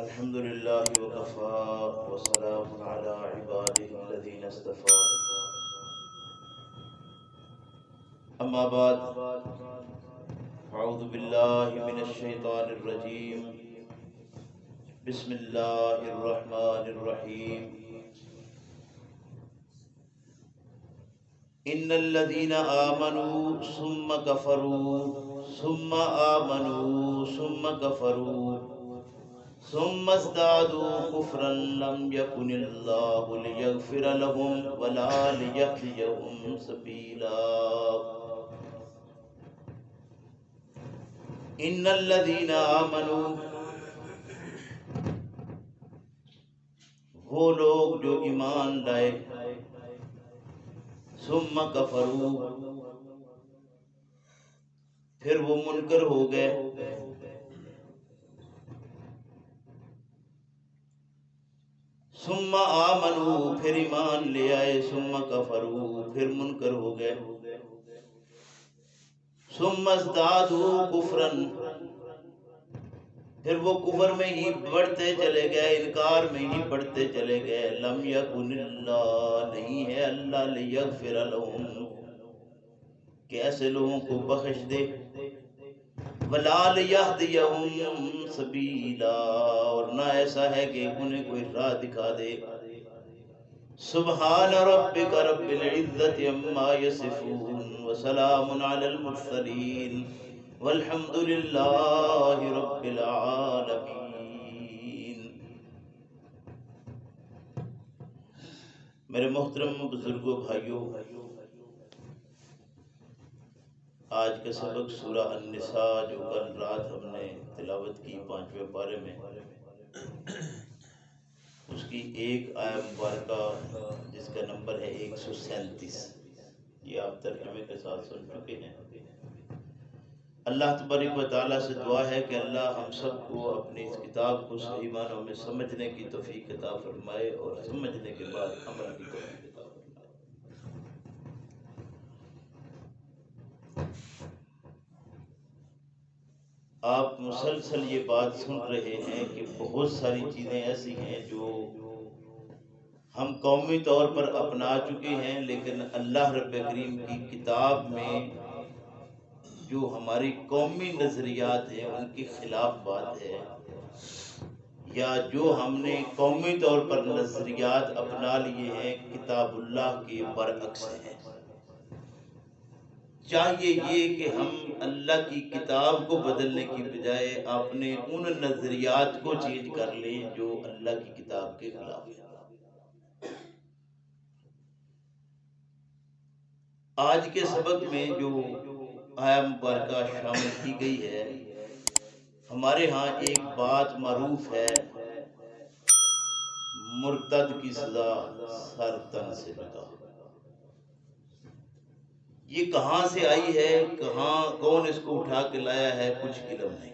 الحمد لله وكفى وسلام على عباده الذين اصطفى أما بعد أعوذ بالله من الشيطان الرجيم بسم الله الرحمن الرحيم إن الذين آمنوا ثم كفروا ثم آمنوا ثم كفروا ثم ازدادوا كفرا لم يكن الله ليغفر لهم ولا ليهديهم سبيلا ان الذين آمنوا، وہ لوگ جو ایمان لائے، ثم کفروا، پھر وہ منکر ہو گئے، ثم آمنوا، پھر ایمان لے آئے، ثم کفروا، پھر منکر ہو گئے، ثم ازدادوا کفرا، پھر وہ کفر میں ہی بڑھتے چلے گئے، انکار میں ہی بڑھتے چلے گئے، لم یکن اللہ، نہیں ہے اللہ، لیغفر لہم، کہ ایسے لوگوں کو بخش دے، ولا لیہدیہم سبیلا، اور نہ ایسا ہے کہ انہیں کوئی راہ دکھا دے۔ سبحان ربک رب العزت عما یصفون وسلام علی المرسلین والحمد للہ رب العالمین۔ میرے محترم بزرگوں، بھائیوں، آج کا سبق سورہ النساء جو کل رات ہم نے تلاوت کی 5ویں پارے میں، اس کی ایک آیت مبارکہ جس کا نمبر ہے 137، یہ آپ ترجمے کے ساتھ سن چکے ہیں۔ اللہ تبارک و تعالیٰ سے دعا ہے کہ اللہ ہم سب کو اپنی اس کتاب کو صحیح معنوں میں سمجھنے کی توفیق عطا فرمائے اور سمجھنے کے بعد عمل کی توفیق عطا فرمائے۔ آپ مسلسل یہ بات سن رہے ہیں کہ بہت ساری چیزیں ایسی ہیں جو ہم قومی طور پر اپنا چکے ہیں، لیکن اللہ رب کریم کی کتاب میں جو ہماری قومی نظریات ہیں ان کے خلاف بات ہے، یا جو ہم نے قومی طور پر نظریات اپنا لیے ہیں کتاب اللہ کے برعکس ہیں۔ چاہیے یہ کہ ہم اللہ کی کتاب کو بدلنے کی بجائے اپنے ان نظریات کو چینج کر لیں جو اللہ کی کتاب کے خلاف ہیں۔ آج کے سبق میں جو آیت مبارکہ شامل کی گئی ہے، ہمارے ہاں ایک بات معروف ہے، مرتد کی سزا سر تن سے جدا۔ یہ کہاں سے آئی ہے، کہاں کون اس کو اٹھا کے لایا ہے، کچھ علم نہیں۔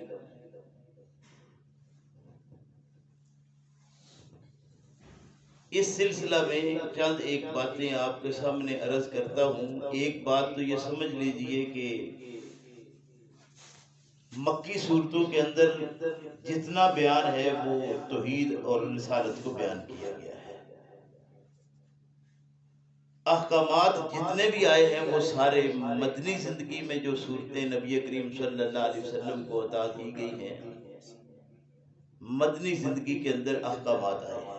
اس سلسلہ میں چند ایک باتیں آپ کے سامنے عرض کرتا ہوں۔ ایک بات تو یہ سمجھ لیجئے کہ مکی صورتوں کے اندر جتنا بیان ہے وہ توحید اور رسالت کو بیان کیا گیا ہے۔ احکامات جتنے بھی آئے ہیں وہ سارے مدنی زندگی میں جو صورتیں نبی کریم صلی اللہ علیہ وسلم کو عطا کی گئی ہیں، مدنی زندگی کے اندر احکامات آئے ہیں۔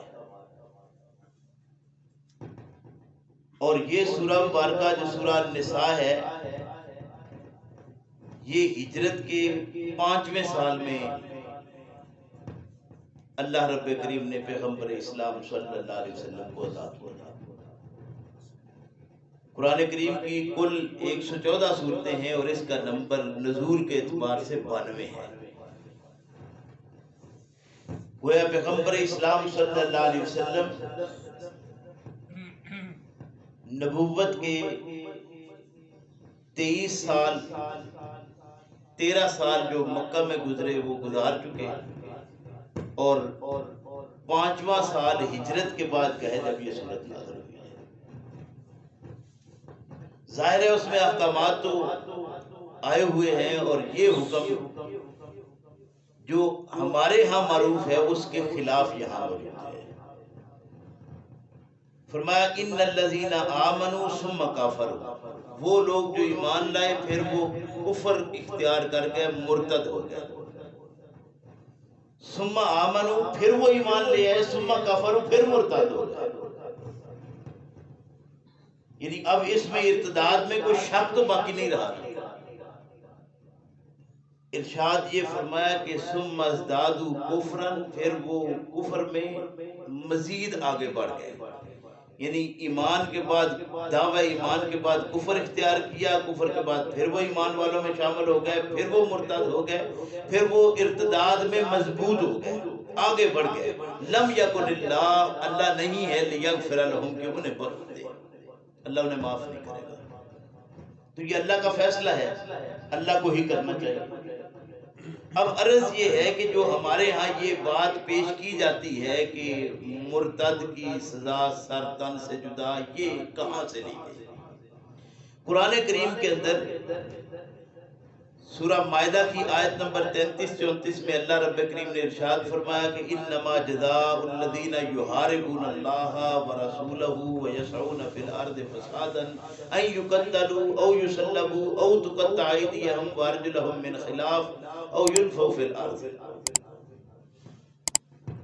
اور یہ سورہ مبارکہ جو سورہ النساء ہے، یہ ہجرت کے 5ویں سال میں اللہ رب کریم نے پیغمبر اسلام صلی اللہ علیہ وسلم کو عطا کیا۔ قرآن کریم کی کل 114 صورتیں ہیں اور اس کا نمبر نزول کے اعتبار سے 92 ہے۔ گویا پیغمبر اسلام صلی اللہ علیہ وسلم نبوت کے 23 سال 13 سال جو مکہ میں گزرے وہ گزار چکے، اور 5واں سال ہجرت کے بعد کا ہے جب یہ صورت نازل ہوئی ہے۔ ظاہر ہے اس میں احکامات تو آئے ہوئے ہیں، اور یہ حکم جو ہمارے ہاں معروف ہے اس کے خلاف یہاں موجود ہے۔ فرمایا ان الذین آمنوا ثم کافروا، وہ لوگ جو ایمان لائے پھر وہ کفر اختیار کر کے مرتد ہو گئے۔ ثم آمنوا، پھر وہ ایمان لے آئے، ثم کافروا، پھر مرتد ہو گئے۔ یعنی اب اس میں ارتداد میں کوئی شک تو باقی نہیں رہا۔ ارشاد یہ فرمایا کہ ثم ازدادوا کفرا، پھر وہ کفر میں مزید آگے بڑھ گئے، یعنی ایمان کے بعد دعوی ایمان کے بعد کفر اختیار کیا، کفر کے بعد پھر وہ ایمان والوں میں شامل ہو گئے، پھر وہ مرتد ہو گئے، پھر وہ ارتداد میں مضبوط ہو گئے، آگے بڑھ گئے۔ لم یکن اللہ، اللہ نہیں ہے لیغفر لہم، کہ انہیں بخش دے، اللہ انہیں معاف نہیں کرے گا۔ تو یہ اللہ کا فیصلہ ہے، اللہ کو ہی کرنا چاہیے۔ اب عرض یہ ہے کہ جو ہمارے ہاں یہ بات پیش کی جاتی ہے کہ مرتد کی سزا سر تن سے جدا، یہ کہاں سے لی گئی؟ قرآن کریم کے اندر سورہ مائدہ کی آیت نمبر 33-34 میں اللہ رب کریم نے ارشاد فرمایا کہ انما جزاء الذین یحاربون اللہ ورسولہ ویسعون فی الارض فسادا ان یقتلوا او یصلبوا او تقطع ایدیہم وارجلہم من خلاف او ينفوا فی الارض۔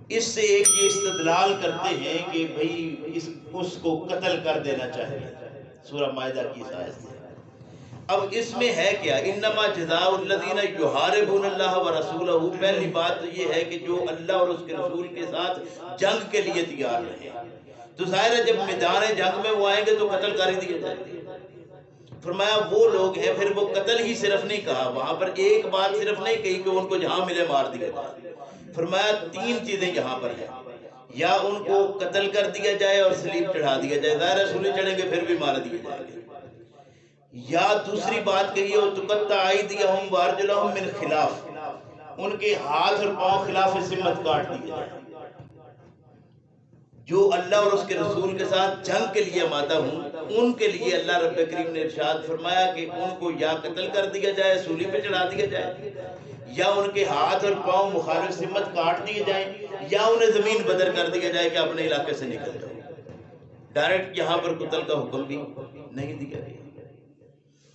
اس سے ایک یہ استدلال کرتے ہیں کہ بھئی اس کو قتل کر دینا چاہیے، سورہ مائدہ کی اس آیت سے۔ اب اس میں ہے کیا؟ انما جزاء الذین یحاربون اللہ ورسولہ، پہلی بات تو یہ ہے کہ جو اللہ اور اس کے رسول کے ساتھ جنگ کے لیے تیار رہے، تو ظاہر ہے جب میدان جنگ میں وہ آئیں گے تو قتل کر ہی دیا جائے گا۔ فرمایا وہ لوگ ہیں، پھر وہ قتل ہی صرف نہیں کہا، وہاں پر ایک بات صرف نہیں کہی کہ ان کو جہاں ملے مار دیا جائے۔ فرمایا تین چیزیں یہاں پر ہیں، یا ان کو قتل کر دیا جائے اور سلیب چڑھا دیا جائے، ظاہر ہے سولی چڑھیں گے پھر بھی مار دیے جائیں گے، یا دوسری بات کہی ہے تقطع ایدیہم وارجلہم من خلاف، ان کے ہاتھ اور پاؤں خلاف سمت کاٹ دیے جائیں۔ جو اللہ اور اس کے رسول کے ساتھ جنگ کے لیے آمادہ ہوں ان کے لیے اللہ رب کریم نے ارشاد فرمایا کہ ان کو یا قتل کر دیا جائے، سولی پہ چڑھا دیا جائے، یا ان کے ہاتھ اور پاؤں مخالف سمت کاٹ دیے جائیں، یا انہیں زمین بدر کر دیا جائے کہ اپنے علاقے سے نکل جاؤ۔ ڈائریکٹ یہاں پر قتل کا حکم بھی نہیں دیا گیا۔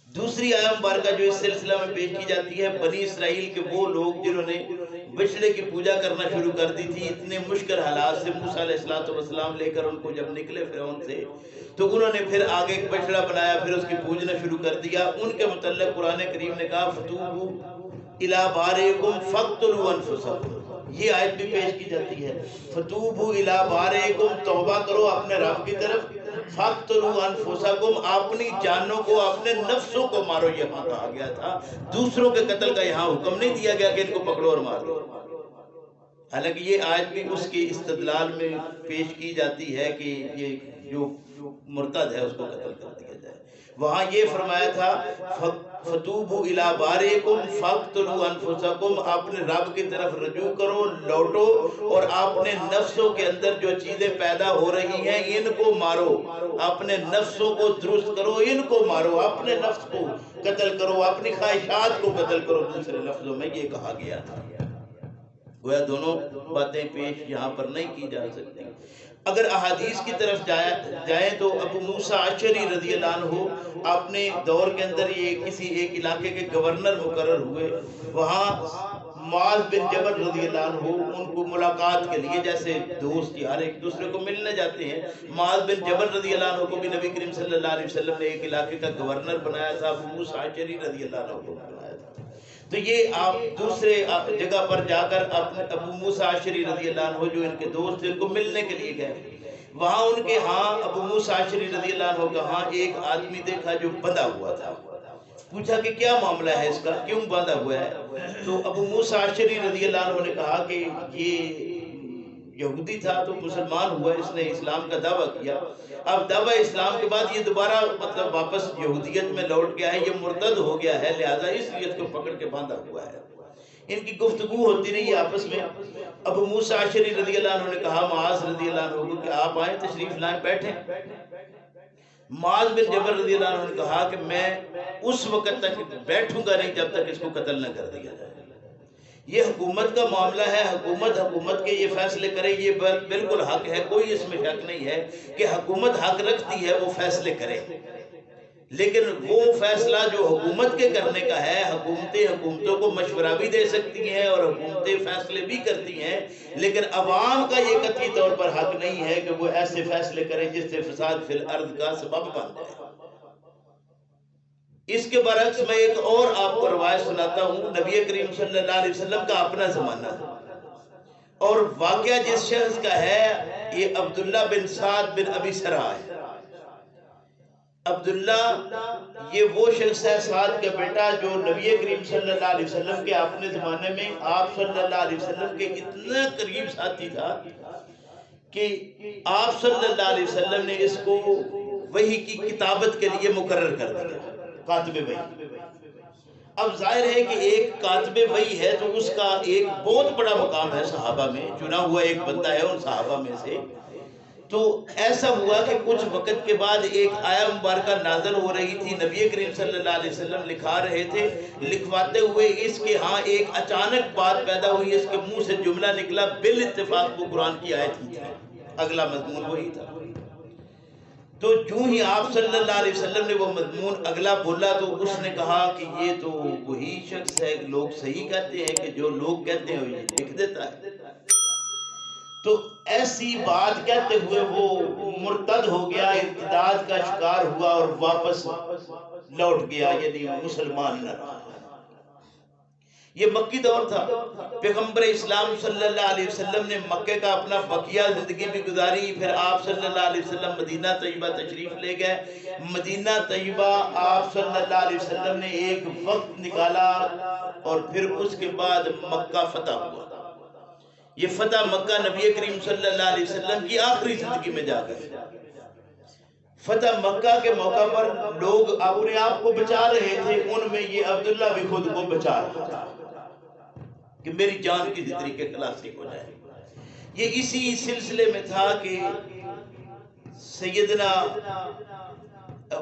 دوسری آیت مبارکہ جو اس سلسلہ میں پیش کی جاتی ہے، بنی اسرائیل کے وہ لوگ جنہوں نے بچڑے کی پوجا کرنا شروع کر دی تھی، اتنے مشکل حالات سے موسیٰ علیہ السلام لے کر ان کو جب نکلے فرعون سے، تو انہوں نے پھر آگے ایک بچڑا بنایا، پھر اس کی پوجنا شروع کر دیا۔ ان کے متعلق قرآن کریم نے کہا فتوبوا الی بارئکم فاقتلوا انفسکم، یہ آیت بھی پیش کی جاتی ہے، فتوبوا الی بارئکم، توبہ کرو اپنے رب کی طرف، فاقتلوا انفسکم، اپنی جانوں کو اپنے نفسوں کو مارو، یہاں کہا گیا تھا، دوسروں کے قتل کا یہاں حکم نہیں دیا گیا کہ ان کو پکڑو اور مارو۔ حالانکہ یہ آیت بھی اس کے استدلال میں پیش کی جاتی ہے کہ یہ جو مرتد ہے اس کو قتل کر دیا جائے۔ وہاں یہ فرمایا تھا فتوبوا الی بارئکم فاقتلوا انفسکم، اپنے رب کی طرف رجوع کرو، لوٹو، اور اپنے نفسوں کے اندر جو چیزیں پیدا ہو رہی ہیں ان کو مارو، اپنے نفسوں کو درست کرو، ان کو مارو، اپنے نفس کو قتل کرو، اپنی خواہشات کو قتل کرو، دوسرے لفظوں میں یہ کہا گیا تھا۔ گویا دونوں باتیں پیش یہاں پر نہیں کی جا سکتی۔ اگر احادیث کی طرف جائیں تو ابو موسیٰ اشعری رضی اللہ عنہ اپنے دور کے اندر یہ کسی ایک علاقے کے گورنر مقرر ہوئے، وہاں معاذ بن جبل رضی اللہ عنہ ان کو ملاقات کے لیے، جیسے دوست ہر ایک دوسرے کو ملنے جاتے ہیں، معاذ بن جبل رضی اللہ عنہ کو بھی نبی کریم صلی اللہ علیہ وسلم نے ایک علاقے کا گورنر بنایا تھا، ابو موسیٰ اشعری رضی اللہ عنہ کو بنایا تھا۔ تو یہ آپ دوسرے جگہ پر جا کر ابو موسیٰ اشعری رضی اللہ عنہ جو ان کے دوست تھے ان کو ملنے کے لیے گئے، وہاں ان کے ہاں ابو موسیٰ اشعری رضی اللہ عنہ کا ہاں ایک آدمی دیکھا جو بندھا ہوا تھا، پوچھا کہ کیا معاملہ ہے اس کا، کیوں باندھا ہوا ہے؟ تو ابو موسیٰ اشعری رضی اللہ عنہ نے کہا کہ یہ یہودی تھا تو مسلمان ہوا، اس نے اسلام کا دعویٰ کیا، اب دعویٰ اسلام کے بعد یہ دوبارہ مطلب واپس یہودیت میں لوٹ گیا ہے، یہ مرتد ہو گیا ہے، لہذا اس لیے اس کو پکڑ کے باندھا ہوا ہے۔ ان کی گفتگو ہوتی رہی آپس میں۔ ابو موسیٰ اشعری رضی اللہ عنہ نے کہا معاذ رضی اللہ عنہ کو کہ آپ آئیں، تشریف لائیں، بیٹھیں۔ معاذ بن جبل رضی اللہ عنہ نے کہا کہ میں اس وقت تک بیٹھوں گا نہیں جب تک اس کو قتل نہ کر دیا جائے۔ یہ حکومت کا معاملہ ہے، حکومت کے یہ فیصلے کرے، یہ بالکل حق ہے، کوئی اس میں شک نہیں ہے کہ حکومت حق رکھتی ہے وہ فیصلے کرے، لیکن وہ فیصلہ جو حکومت کے کرنے کا ہے، حکومتیں حکومتوں کو مشورہ بھی دے سکتی ہیں اور حکومتیں فیصلے بھی کرتی ہیں، لیکن عوام کا یہ قطعی طور پر حق نہیں ہے کہ وہ ایسے فیصلے کریں جس سے فساد فی الارض کا سبب بن جائے۔ اس کے برعکس میں ایک اور آپ کو روایت سناتا ہوں، نبی کریم صلی اللہ علیہ وسلم کا اپنا زمانہ اور واقعہ جس شخص کا ہے، یہ عبداللہ بن سعد بن ابی سرح ہے۔ عبداللہ یہ وہ شخص ہے، سعد کا بیٹا، جو نبی کریم صلی اللہ علیہ وسلم کے اپنے زمانے میں آپ صلی اللہ علیہ وسلم کے اتنا قریب ساتھی تھا کہ آپ صلی اللہ علیہ وسلم نے اس کو وحی کی کتابت کے لیے مقرر کر دیا، کاتب وحی۔ اب ظاہر ہے کہ ایک کاتب وحی ہے تو اس کا ایک بہت بڑا مقام ہے صحابہ میں، چنا ہوا ایک بندہ ہے ان صحابہ میں سے۔ تو ایسا ہوا کہ کچھ وقت کے بعد ایک آیہ مبارکہ نازل ہو رہی تھی، نبی کریم صلی اللہ علیہ وسلم لکھا رہے تھے، لکھواتے ہوئے اس کے ہاں ایک اچانک بات پیدا ہوئی، اس کے منہ سے جملہ نکلا، بالاتفاق وہ قرآن کی آیت ہی تھی، اگلا مضمون وہی تھا۔ تو جو ہی آپ صلی اللہ علیہ وسلم نے وہ مضمون اگلا بولا تو اس نے کہا کہ یہ تو وہی شخص ہے، لوگ صحیح کہتے ہیں کہ جو لوگ کہتے ہیں یہ لکھ دیتا ہے۔ تو ایسی بات کہتے ہوئے وہ مرتد ہو گیا، ارتداد کا شکار ہوا اور واپس لوٹ گیا، یعنی مسلمان نہ رہا۔ یہ مکی دور تھا، پیغمبر اسلام صلی اللہ علیہ وسلم نے مکے کا اپنا بقیہ زندگی بھی گزاری، پھر آپ صلی اللہ علیہ وسلم مدینہ طیبہ تشریف لے گئے۔ مدینہ طیبہ آپ صلی اللہ علیہ وسلم نے ایک وقت نکالا اور پھر اس کے بعد مکہ فتح ہوا۔ یہ فتح مکہ نبی کریم صلی اللہ علیہ وسلم کی آخری زندگی میں جا گئی۔ فتح مکہ کے موقع پر لوگ اپنے آپ کو بچا رہے تھے، ان میں یہ عبداللہ بھی خود کو بچا رہا تھا کہ میری جان کسی طریقے خلاصی ہو جائے۔ یہ اسی سلسلے میں تھا کہ سیدنا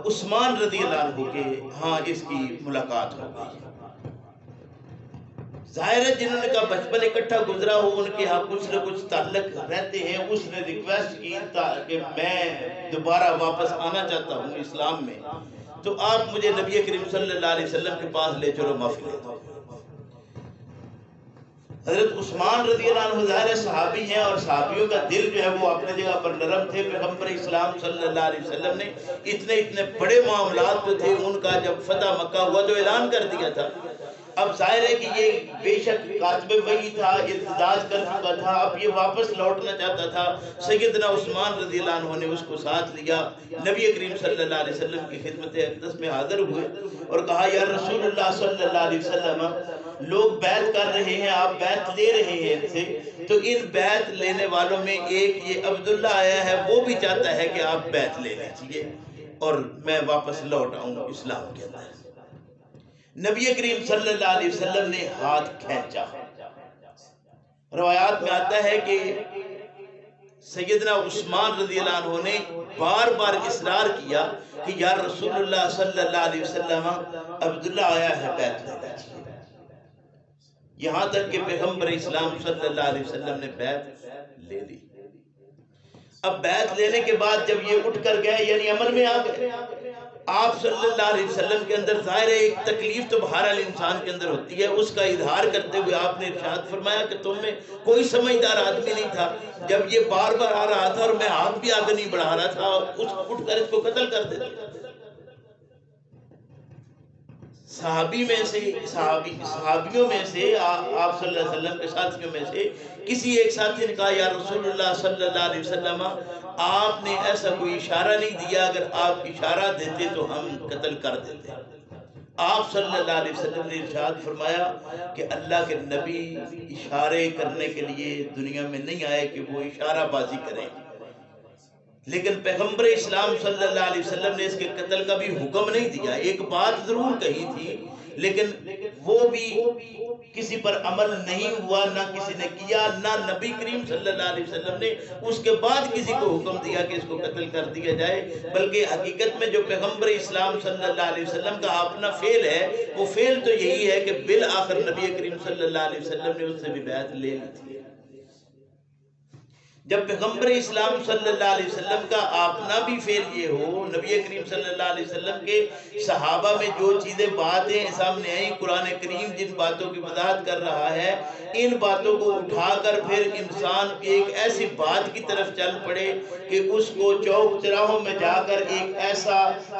عثمان رضی اللہ عنہ کے ہاں اس کی ملاقات ہو گئی۔ ظاہر ہے جنہوں نے کہا بچپن اکٹھا گزرا ہو، ان کے ہاں کچھ نہ کچھ تعلق رہتے ہیں۔ اس نے ریکویسٹ کی کہ میں دوبارہ واپس آنا چاہتا ہوں اسلام میں، تو آپ مجھے نبی کریم صلی اللہ علیہ وسلم کے پاس لے چلو، معافی لے دو۔ حضرت عثمان رضی اللہ عنہ ظاہر صحابی ہیں اور صحابیوں کا دل جو ہے وہ اپنے جگہ پر نرم تھے۔ پیغمبر اسلام صلی اللہ علیہ وسلم نے اتنے بڑے معاملات جو تھے ان کا جب فتح مکہ ہوا تو اعلان کر دیا تھا۔ اب ظاہر ہے کہ یہ بے شک کاتب وحی تھا، ارتداد کر چکا تھا، اب یہ واپس لوٹنا چاہتا تھا۔ سیدنا عثمان رضی اللہ عنہ نے اس کو ساتھ لیا، نبی کریم صلی اللہ علیہ وسلم کی خدمت اقدس میں حاضر ہوئے اور کہا یا رسول اللہ صلی اللہ علیہ وسلم، لوگ بیعت کر رہے ہیں، آپ بیعت لے رہے ہیں ان سے، تو ان بیعت لینے والوں میں ایک یہ عبداللہ آیا ہے، وہ بھی چاہتا ہے کہ آپ بیعت لے لیجئے اور میں واپس لوٹ آؤں اسلام کے اندر۔ نبی کریم صلی اللہ علیہ وسلم نے ہاتھ کھینچا۔ روایات میں آتا ہے کہ سیدنا عثمان رضی اللہ عنہ نے بار بار اصرار کیا کہ یا رسول اللہ صلی اللہ علیہ وسلم، عبداللہ آیا ہے، بیعت لے لیجئے۔ یہاں تک کہ پیغمبر اسلام صلی اللہ علیہ وسلم نے بیعت لے لی۔ اب بیعت لینے کے بعد جب یہ اٹھ کر گئے، یعنی عمل میں آ گئے، آپ صلی اللہ علیہ وسلم کے اندر ظاہر ہے ایک تکلیف تو بہرحال انسان کے اندر ہوتی ہے، اس کا اظہار کرتے ہوئے آپ نے ارشاد فرمایا کہ تم میں کوئی سمجھدار آدمی نہیں تھا، جب یہ بار بار آ رہا تھا اور میں ہاتھ بھی آگے نہیں بڑھا رہا تھا، اس اٹھ کر اس کو قتل کر دیتے۔ صحابیوں میں سے آپ صلی اللہ علیہ وسلم کے ساتھیوں میں سے کسی ایک ساتھی نے کہا یا رسول اللہ صلی اللہ علیہ وسلم، آپ نے ایسا کوئی اشارہ نہیں دیا، اگر آپ اشارہ دیتے تو ہم قتل کر دیتے۔ آپ صلی اللہ علیہ وسلم نے ارشاد فرمایا کہ اللہ کے نبی اشارے کرنے کے لیے دنیا میں نہیں آئے کہ وہ اشارہ بازی کریں، لیکن پیغمبر اسلام صلی اللہ علیہ وسلم نے اس کے قتل کا بھی حکم نہیں دیا۔ ایک بات ضرور کہی تھی، لیکن وہ بھی کسی پر عمل نہیں ہوا، نہ کسی نے کیا، نہ نبی کریم صلی اللہ علیہ وسلم نے اس کے بعد کسی کو حکم دیا کہ اس کو قتل کر دیا جائے، بلکہ حقیقت میں جو پیغمبر اسلام صلی اللہ علیہ وسلم کا اپنا فعل ہے، وہ فعل تو یہی ہے کہ بالآخر نبی کریم صلی اللہ علیہ وسلم نے اس سے بھی بیعت لے لی تھی۔ جب پیغمبر اسلام صلی اللہ علیہ وسلم کا اپنا بھی فعل یہ ہو، نبی کریم صلی اللہ علیہ وسلم کے صحابہ میں جو چیزیں باتیں سامنے آئیں، قرآن کریم جن باتوں کی وضاحت کر رہا ہے، ان باتوں کو اٹھا کر پھر انسان ایک ایسی بات کی طرف چل پڑے کہ اس کو چوک چراہوں میں جا کر ایک ایسا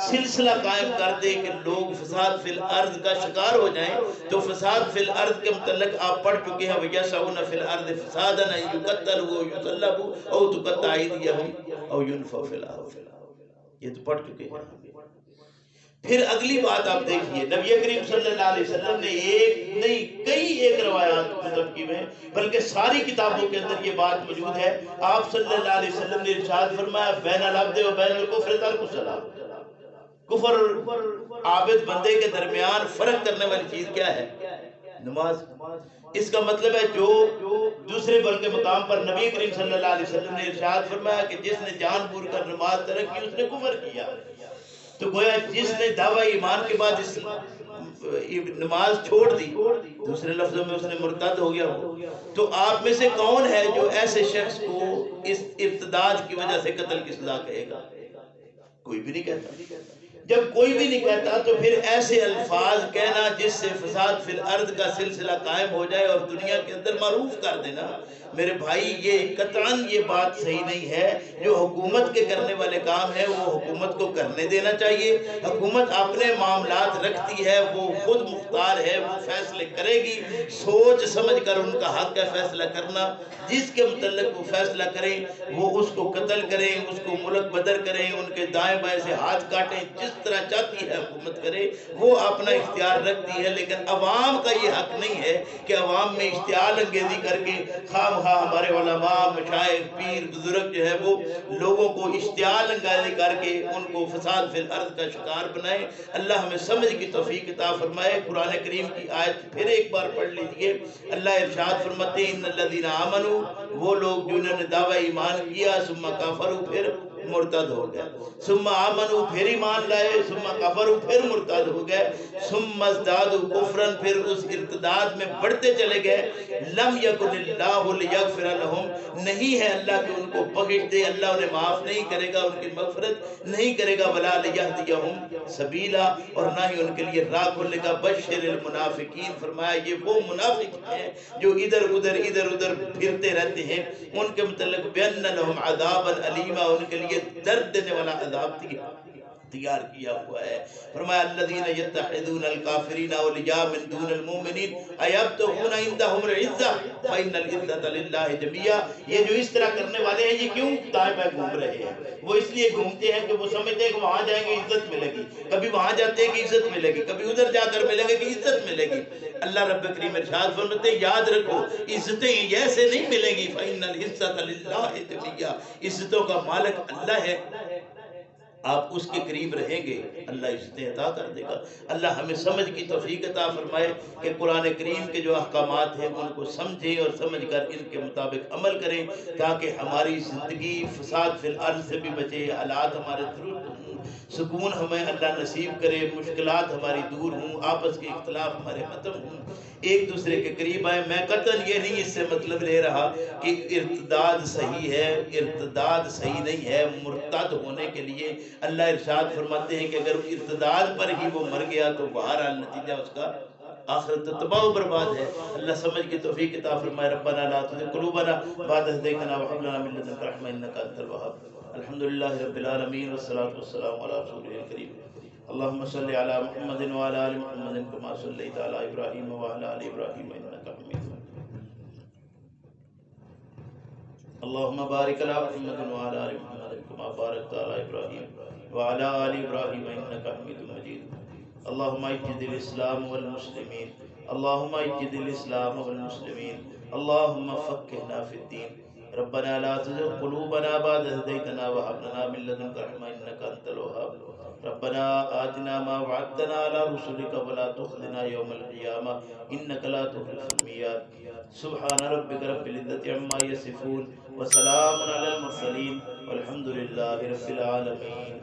سلسلہ قائم کر دے کہ لوگ فساد فی الارض کا شکار ہو جائیں۔ تو فساد فی الارض کے متعلق آپ پڑھ چکے ہیں، وَيَسْعُونَ فِي الْأَرْضِ فَسَادًا أَن يُقَتَّلُوا وَيُصَلَّبُوا او تقطع ایدیہم او ینفوا فی الارض، یہ تو پڑھ چکے ہیں۔ پھر اگلی بات آپ دیکھیے، نبی کریم صلی اللہ علیہ وسلم نے ایک نہیں ایک روایات مطلب کی میں، بلکہ ساری کتابوں کے اندر یہ بات موجود ہے۔ آپ صلی اللہ علیہ وسلم نے ارشاد فرمایا بین العبد و بین الکفر ترک الصلاۃ، کفر اور عابد بندے کے درمیان فرق کرنے والی چیز کیا ہے؟ نماز۔ اس کا مطلب ہے جو دوسرے بلکہ مقام پر نبی کریم صلی اللہ علیہ وسلم نے ارشاد فرمایا کہ جس نے جان بوجھ کر نماز ترک کی اس نے کفر کیا۔ تو گویا جس نے دعوی ایمان کے بعد اس نماز چھوڑ دی، دوسرے لفظوں میں اس نے مرتد ہو گیا ہو۔ تو آپ میں سے کون ہے جو ایسے شخص کو اس ارتداد کی وجہ سے قتل کی سزا کہے گا؟ کوئی بھی نہیں کہتا۔ جب کوئی بھی نہیں کہتا تو پھر ایسے الفاظ کہنا جس سے فساد فی الارض کا سلسلہ قائم ہو جائے اور دنیا کے اندر معروف کر دینا، میرے بھائی یہ قطعاً یہ بات صحیح نہیں ہے۔ جو حکومت کے کرنے والے کام ہے وہ حکومت کو کرنے دینا چاہیے۔ حکومت اپنے معاملات رکھتی ہے، وہ خود مختار ہے، وہ فیصلے کرے گی، سوچ سمجھ کر ان کا حق ہے فیصلہ کرنا۔ جس کے متعلق وہ فیصلہ کریں وہ اس کو قتل کریں، اس کو ملک بدر کریں، ان کے دائیں بائیں سے ہاتھ کاٹیں، جس طرح چاہتی ہے حکومت کرے، وہ اپنا اختیار رکھتی ہے۔ لیکن عوام کا یہ حق نہیں ہے کہ عوام میں اشتعال انگیزی کر کے خواہ ہمارے علماء، مشائخ، پیر، بزرگ جو ہے وہ لوگوں کو اشتعال انگیزی کر کے ان کو فساد فی الارض کا شکار بنائے۔ اللہ ہمیں سمجھ کی توفیق عطا فرمائے۔ قرآن کریم کی آیت پھر ایک بار پڑھ لیجئے۔ اللہ ارشاد فرماتے ہیں ان الذین آمنوا، وہ لوگ جنہوں نے دعوی ایمان کیا، ثم کفروا، پھر مرتد ہو گئے، ثم آمنوا، پھر ایمان لائے، ثم کفروا، پھر مرتد ہو گئے، ثم ازدادوا کفرا، پھر اس ارتداد میں بڑھتے چلے گئے، لم یکن اللہ لیغفر لهم، نہیں ہے اللہ کہ ان کو بخش دے، اللہ انہیں معاف نہیں کرے گا، ان کی مغفرت نہیں کرے گا، ولا لیہدیہم سبیلا، اور نہ ہی ان کے لیے راہ کھولے گا۔ بشر المنافقین، فرمایا یہ وہ منافق ہیں جو ادھر ادھر پھرتے رہتے ہیں، ان کے متعلق بین لهم عذابا الیما، ان کے لیے درد دینے والا عذاب تیار کیا ہوا ہے۔ فرمایا الذین یتخذون الکافرین اولیاء من دون المؤمنین ایبتغون عندهم العزہ فإن العزۃ للہ جميعا، یہ جو اس طرح کرنے والے ہیں یہ کیوں دائیں بائیں گھوم رہے ہیں؟ وہ اس لیے گھومتے ہیں کہ وہ سمجھتے ہیں کہ وہاں جائیں گے عزت ملے گی، کبھی وہاں جاتے ہیں کہ عزت ملے گی، کبھی ادھر جا کر ملیں گے کہ عزت ملے گی۔ اللہ رب کریم ارشاد فرماتے ہیں یاد رکھو عزتیں ایسے نہیں ملیں گی، فإن العزۃ للہ جميعا، عزتوں کا مالک اللہ ہے، آپ اس کے قریب رہیں گے اللہ عزتیں عطا کر دے گا۔ اللہ ہمیں سمجھ کی توفیق عطا فرمائے کہ قرآن کریم کے جو احکامات ہیں ان کو سمجھیں اور سمجھ کر ان کے مطابق عمل کریں، تاکہ ہماری زندگی فساد فی الارض سے بھی بچے، حالات ہمارے درست ہوں، سکون ہمیں اللہ نصیب کرے، مشکلات ہماری دور ہوں، آپس کے اختلاف ہمارے ختم ہوں، ایک دوسرے کے قریب آئیں۔ میں قطعاً یہ نہیں اس سے مطلب لے رہا کہ ارتداد صحیح ہے، ارتداد صحیح نہیں ہے۔ مرتد ہونے کے لیے اللہ ارشاد فرماتے ہیں کہ اگر ارتداد پر ہی وہ مر گیا تو بہرحال نتیجہ اس کا آخرت تباہ و برباد ہے۔ اللہ سمجھ کی توفیق عطا فرمائے۔ ربنا لا تزغ قلوبنا بعد إذ هديتنا وهب لنا من لدنك رحمة إنك أنت الوهاب۔ الحمد لله رب العالمين والصلاة والسلام على رسوله الكريم۔ اللهم صل على محمد وعلى آل محمد كما صليت على إبراهيم وعلى آل إبراهيم إنك حميد مجيد۔ اللهم بارك على محمد وعلى آل محمد كما باركت على إبراهيم وعلى آل إبراهيم إنك حميد مجيد۔ اللهم اجد الإسلام والمسلمين، اللهم اجد الإسلام والمسلمين، اللهم فقهنا في الدين۔ ربنا لا تزغ قلوبنا بعد إذ هديتنا وهب لنا من لدنك رحمة إنك أنت الوهاب۔ ربنا آتنا ما وعدتنا على رسلك ولا تخزنا يوم القيامة إنك لا تخلف الميعاد سبحان ربك رب العزة عما يصفون وسلام على المرسلين والحمد لله رب العالمين